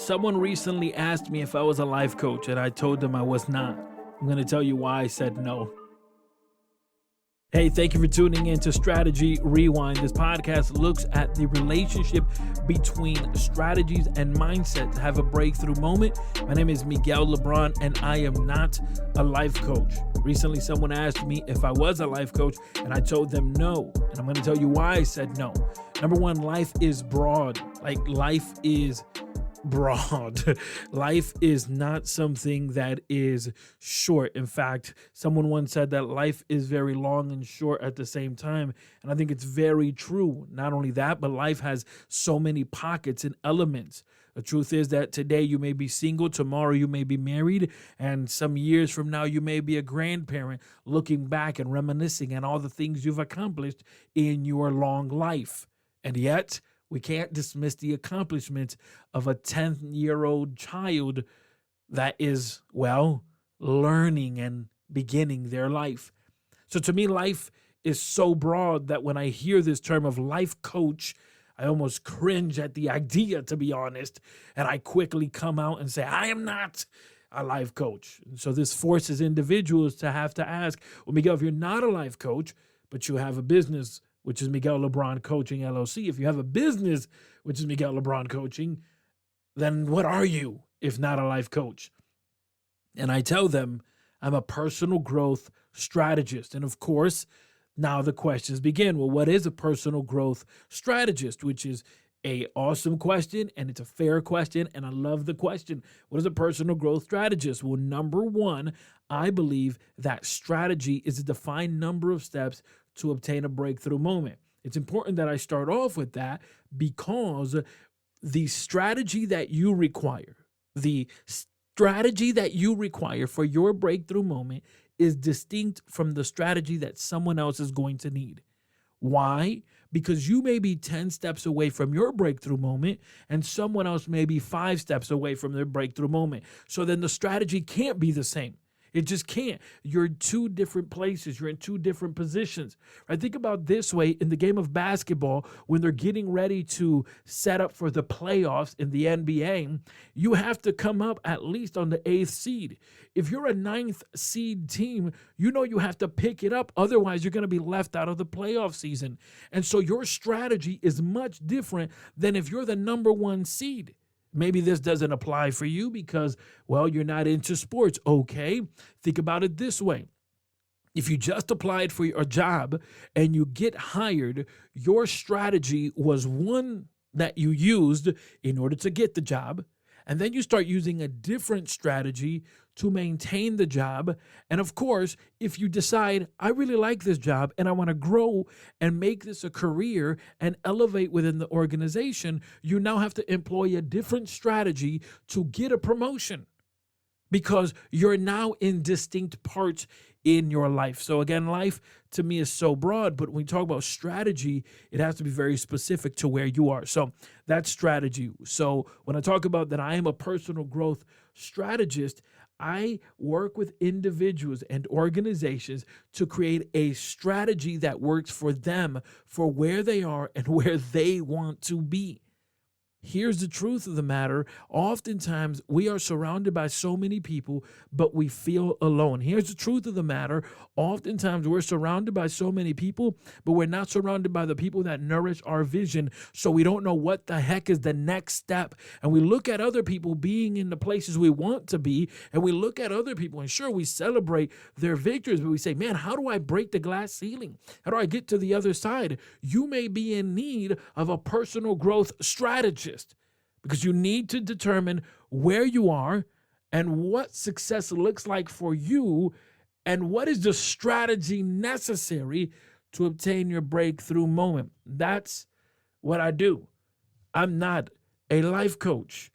Someone recently asked me if I was a life coach, and I told them I was not. I'm going to tell you why I said no. Hey, thank you for tuning in to Strategy Rewind. This podcast looks at the relationship between strategies and mindset to have a breakthrough moment. My name is Miguel Lebron, and I am not a life coach. Recently, someone asked me if I was a life coach, and I told them no. And I'm going to tell you why I said no. Number one, life is broad. Life is broad. Life is not something that is short. In fact, someone once said that life is very long and short at the same time. And I think it's very true. Not only that, but life has so many pockets and elements. The truth is that today you may be single, tomorrow you may be married, and some years from now you may be a grandparent looking back and reminiscing on all the things you've accomplished in your long life. And yet, we can't dismiss the accomplishments of a 10-year-old child that is, learning and beginning their life. So to me, life is so broad that when I hear this term of life coach, I almost cringe at the idea, to be honest. And I quickly come out and say, I am not a life coach. And so this forces individuals to have to ask, well, Miguel, if you're not a life coach, but you have a business, which is Miguel Lebron Coaching, LLC. If you have a business, which is Miguel Lebron Coaching, then what are you if not a life coach? And I tell them I'm a personal growth strategist. And of course, now the questions begin. Well, what is a personal growth strategist? Which is a awesome question, and it's a fair question, and I love the question. What is a personal growth strategist? Well, number one, I believe that strategy is a defined number of steps to obtain a breakthrough moment. It's important that I start off with that because the strategy that you require for your breakthrough moment is distinct from the strategy that someone else is going to need. Why? Because you may be 10 steps away from your breakthrough moment and someone else may be 5 steps away from their breakthrough moment. So then the strategy can't be the same. It just can't. You're in two different places. You're in two different positions. Right? Think about this way in the game of basketball, when they're getting ready to set up for the playoffs in the NBA, you have to come up at least on the 8th seed. If you're a 9th seed team, you know you have to pick it up. Otherwise, you're going to be left out of the playoff season. And so your strategy is much different than if you're the number 1 seed. Maybe this doesn't apply for you because, you're not into sports. Okay, think about it this way. If you just applied for a job and you get hired, your strategy was one that you used in order to get the job. And then you start using a different strategy to maintain the job. And of course, if you decide, I really like this job and I want to grow and make this a career and elevate within the organization, you now have to employ a different strategy to get a promotion because you're now in distinct parts in your life. So again, life to me is so broad, but when we talk about strategy, it has to be very specific to where you are. So that's strategy. So when I talk about that I am a personal growth strategist, I work with individuals and organizations to create a strategy that works for them, for where they are and where they want to be. Here's the truth of the matter. Oftentimes, we are surrounded by so many people, but we feel alone. Here's the truth of the matter. Oftentimes, we're surrounded by so many people, but we're not surrounded by the people that nourish our vision. So we don't know what the heck is the next step. And we look at other people being in the places we want to be, and we look at other people, and sure, we celebrate their victories, but we say, man, how do I break the glass ceiling? How do I get to the other side? You may be in need of a personal growth strategist, because you need to determine where you are and what success looks like for you and what is the strategy necessary to obtain your breakthrough moment. That's what I do. I'm not a life coach.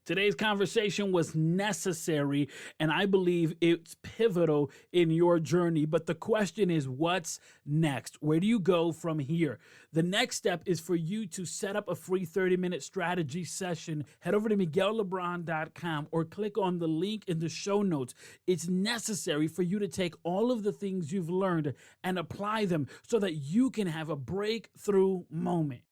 Today's conversation was necessary, and I believe it's pivotal in your journey. But the question is, what's next? Where do you go from here? The next step is for you to set up a free 30-minute strategy session. Head over to miguellebron.com or click on the link in the show notes. It's necessary for you to take all of the things you've learned and apply them so that you can have a breakthrough moment.